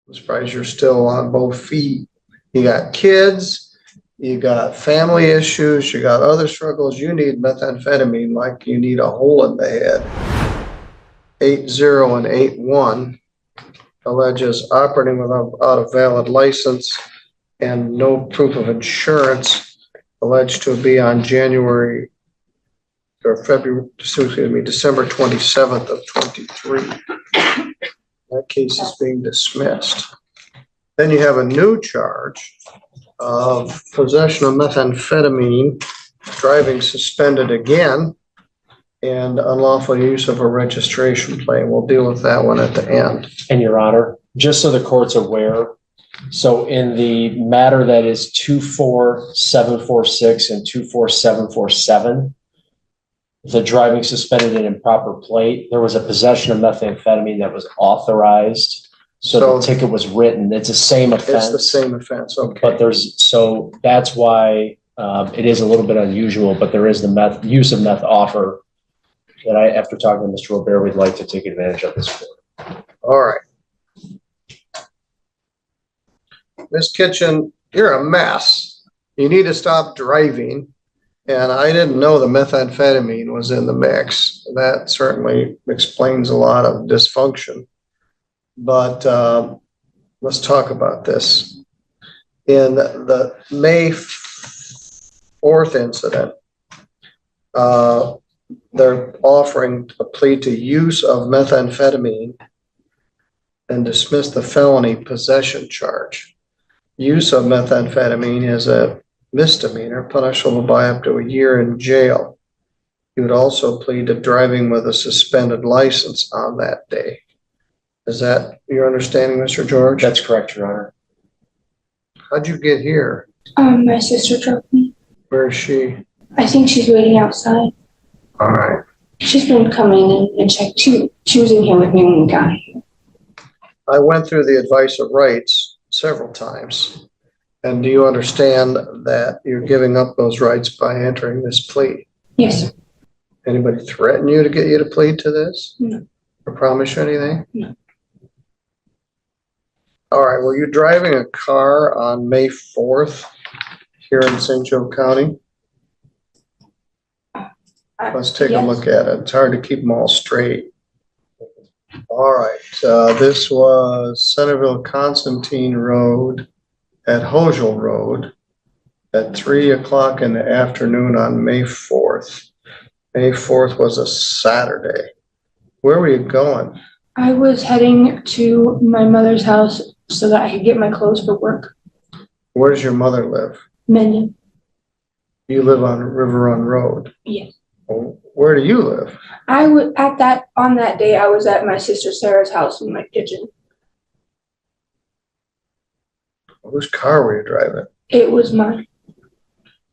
I'm surprised you're still on both feet. You got kids, you got family issues, you got other struggles. You need methamphetamine like you need a hole in the head. 80 and 81 alleges operating without a valid license and no proof of insurance, alleged to be on January or February, excuse me, December 27th of 23. That case is being dismissed. Then you have a new charge of possession of methamphetamine, driving suspended again, and unlawful use of a registration plate. We'll deal with that one at the end. And Your Honor, just so the court's aware, so in the matter that is 24746 and 24747, the driving suspended and improper plate, there was a possession of methamphetamine that was authorized. So the ticket was written. It's the same offense. It's the same offense, okay. But so that's why it is a little bit unusual, but there is the use of meth offer that after talking to Mr. Robert, we'd like to take advantage of this court. All right. Ms. Kitchen, you're a mess. You need to stop driving. And I didn't know the methamphetamine was in the mix. That certainly explains a lot of dysfunction. But let's talk about this. In the May 4th incident, they're offering a plea to use of methamphetamine and dismiss the felony possession charge. Use of methamphetamine is a misdemeanor punishable by up to a year in jail. You would also plead to driving with a suspended license on that day. Is that your understanding, Mr. George? That's correct, Your Honor. How'd you get here? My sister drove me. Where is she? I think she's waiting outside. All right. She's been coming in and check. She was in here with me when we got here. I went through the advice of rights several times. And do you understand that you're giving up those rights by entering this plea? Yes. Anybody threaten you to get you to plead to this? No. Or promise you anything? No. All right. Were you driving a car on May 4th here in St. Joe County? Let's take a look at it. It's hard to keep them all straight. All right. This was Centerville Constantine Road at Hogel Road at 3 o'clock in the afternoon on May 4th. May 4th was a Saturday. Where were you going? I was heading to my mother's house so that I could get my clothes for work. Where does your mother live? Mendon. You live on River Run Road. Yes. Where do you live? I was on that day I was at my sister Sarah's house in my kitchen. Whose car were you driving? It was mine.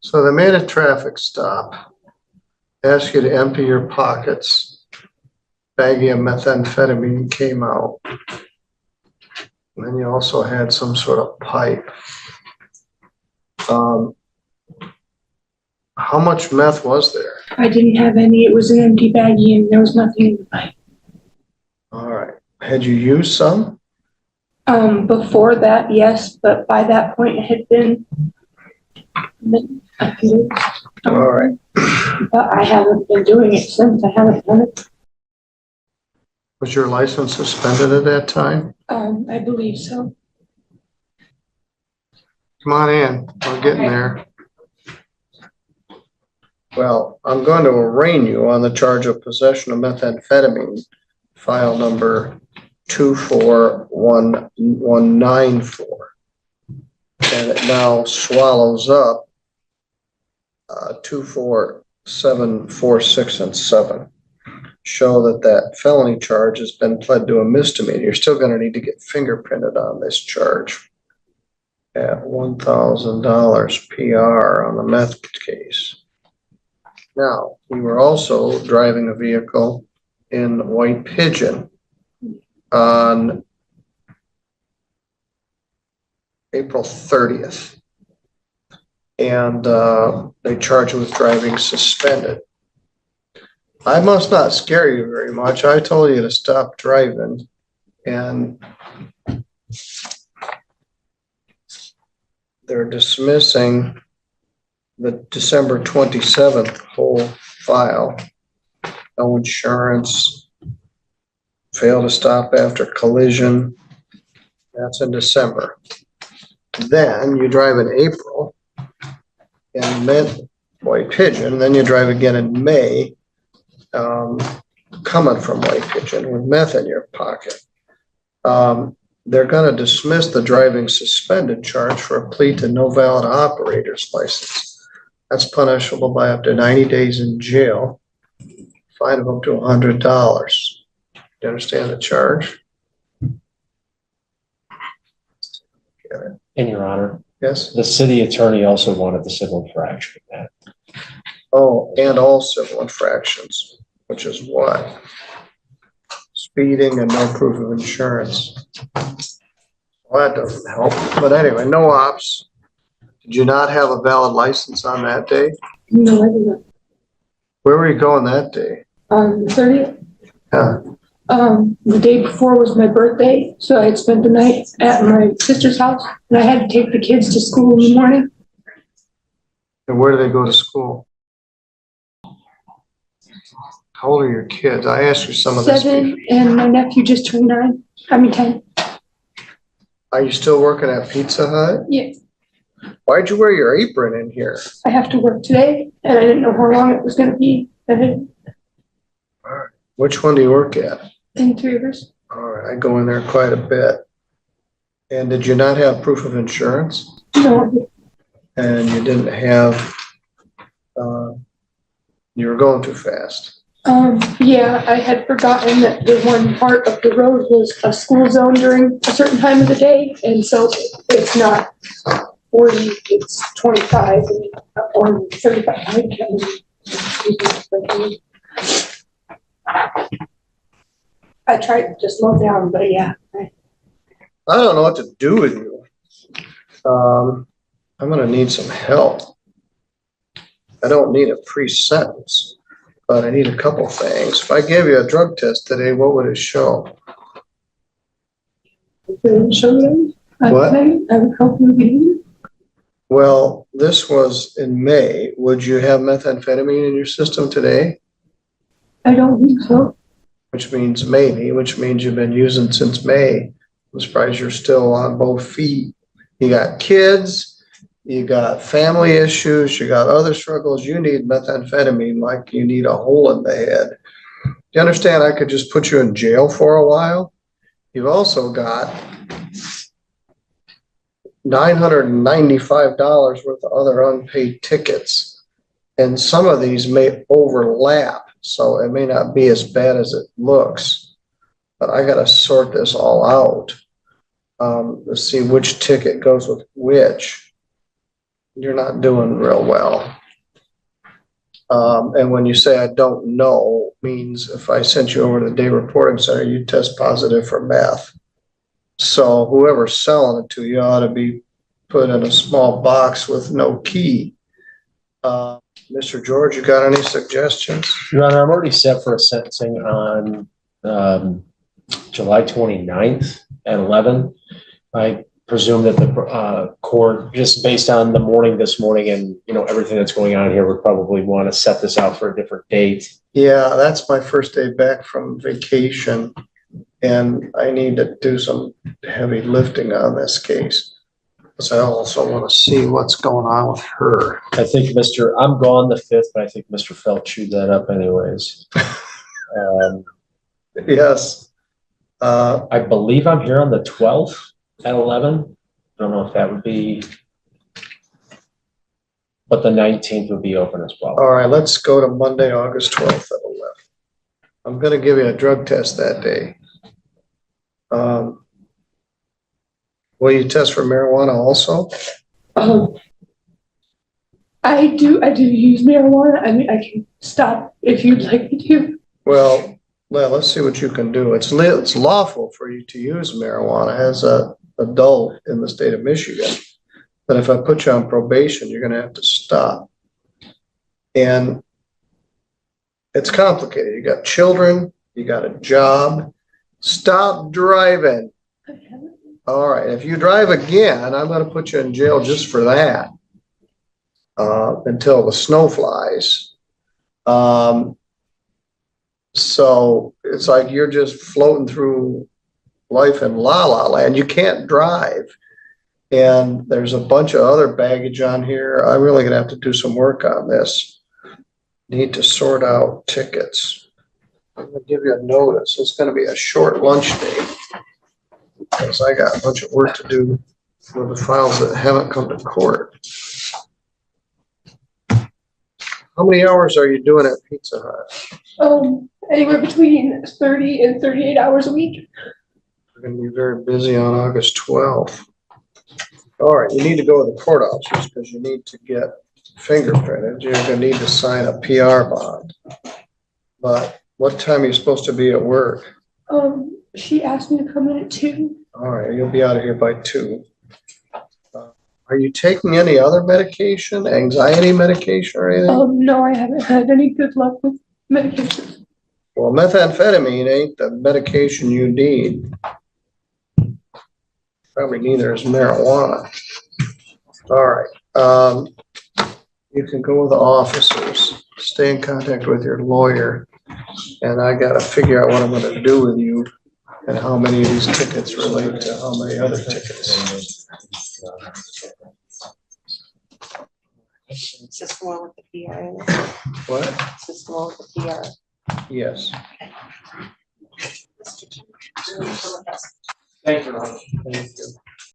So they made a traffic stop, asked you to empty your pockets. Baggie of methamphetamine came out. And then you also had some sort of pipe. How much meth was there? I didn't have any. It was an empty baggie and there was nothing in the pipe. All right. Had you used some? Before that, yes, but by that point it had been a few weeks. All right. But I haven't been doing it since. I haven't done it. Was your license suspended at that time? I believe so. Come on in. We're getting there. Well, I'm going to arraign you on the charge of possession of methamphetamine, file number 241194. And it now swallows up 24746 and 7. Show that felony charge has been pled to a misdemeanor. You're still going to need to get fingerprinted on this charge at $1,000 PR on the meth case. Now, we were also driving a vehicle in White Pigeon on April 30th. And they charged you with driving suspended. I must not scare you very much. I told you to stop driving, and they're dismissing the December 27th whole file. No insurance, fail to stop after collision. That's in December. Then you drive in April and then White Pigeon, then you drive again in May, coming from White Pigeon with meth in your pocket. They're gonna dismiss the driving suspended charge for a plea to no valid operator's license. That's punishable by up to 90 days in jail, fine of up to $100. You understand the charge? In your honor, Yes? the city attorney also wanted the civil infraction of that. Oh, and all civil infractions, which is what? Speeding and no proof of insurance. Well, that doesn't help. But anyway, no ops. Did you not have a valid license on that day? No, I didn't. Where were you going that day? The 30th. Yeah. The day before was my birthday, so I had spent the night at my sister's house, and I had to take the kids to school in the morning. And where do they go to school? How old are your kids? I asked you some of this. 7, and my nephew just turned 10. Are you still working at Pizza Hut? Yeah, Why'd you wear your apron in here? I have to work today, and I didn't know how long it was gonna be. I didn't Which one do you work at? think 3 hours. All right, I go in there quite a bit. And did you not have proof of insurance? No, And you didn't have, you were going too fast. yeah, I had forgotten that the one part of the road was a school zone during a certain time of the day, and so it's not 40, it's 25 or 35. I can't remember. I tried to just slow down, but yeah. I don't know what to do with you. I'm gonna need some help. I don't need a pre-sentence, but I need a couple things. If I gave you a drug test today, what would it show? Show you. What? I would hope you would. Well, this was in May. Would you have methamphetamine in your system today? I don't think so. Which means maybe, which means you've been using since May. I'm surprised you're still on both feet. You got kids, you got family issues, you got other struggles. You need methamphetamine like you need a hole in the head. Do you understand I could just put you in jail for a while? You've also got $995 worth of other unpaid tickets. And some of these may overlap, so it may not be as bad as it looks. But I gotta sort this all out. Let's see which ticket goes with which. You're not doing real well. And when you say I don't know, means if I sent you over to the day reporting center, you test positive for meth. So whoever's selling it to you ought to be put in a small box with no key. Mr. George, you got any suggestions? Your Honor, I'm already set for a sentencing on July 29th at 11. I presume that the court, just based on the morning this morning and everything that's going on here, would probably want to set this out for a different date. Yeah, that's my first day back from vacation, and I need to do some heavy lifting on this case. Because I also want to see what's going on with her. I think I'm gone the 5th, but I think Mr. Felt chewed that up anyways. Yes. I believe I'm here on the 12th at 11. I don't know if that would be, but the 19th would be open as well. All right, let's go to Monday, August 12th at 11. I'm going to give you a drug test that day. Will you test for marijuana also? I do use marijuana. I mean, I can stop if you'd like me to. Well, let's see what you can do. It's lawful for you to use marijuana as an adult in the state of Michigan. But if I put you on probation, you're going to have to stop. And it's complicated. You got children, you got a job. Stop driving. All right, if you drive again, I'm gonna put you in jail just for that. Until the snow flies. So it's like you're just floating through life in la la land. You can't drive. And there's a bunch of other baggage on here. I'm really gonna have to do some work on this. Need to sort out tickets. I'm gonna give you a notice. It's gonna be a short lunch day. Because I got a bunch of work to do for the files that haven't come to court. How many hours are you doing at Pizza Hut? Anywhere between 30 and 38 hours a week. We're gonna be very busy on August 12th. All right, you need to go to the court office because you need to get fingerprinted. You're gonna need to sign a PR bond. But what time are you supposed to be at work? She asked me to come in at 2. All right, you'll be out of here by 2. Are you taking any other medication, anxiety medication or anything? No, I haven't had any good luck with medication. Well, methamphetamine ain't the medication you need. Probably neither is marijuana. All right. You can go to the officers, stay in contact with your lawyer, and I gotta figure out what I'm gonna do with you and how many of these tickets relate to how many other tickets. Is this the one with the PR in it? What? Is this the one with the PR? Yes. Thank you, Ron. Thank you.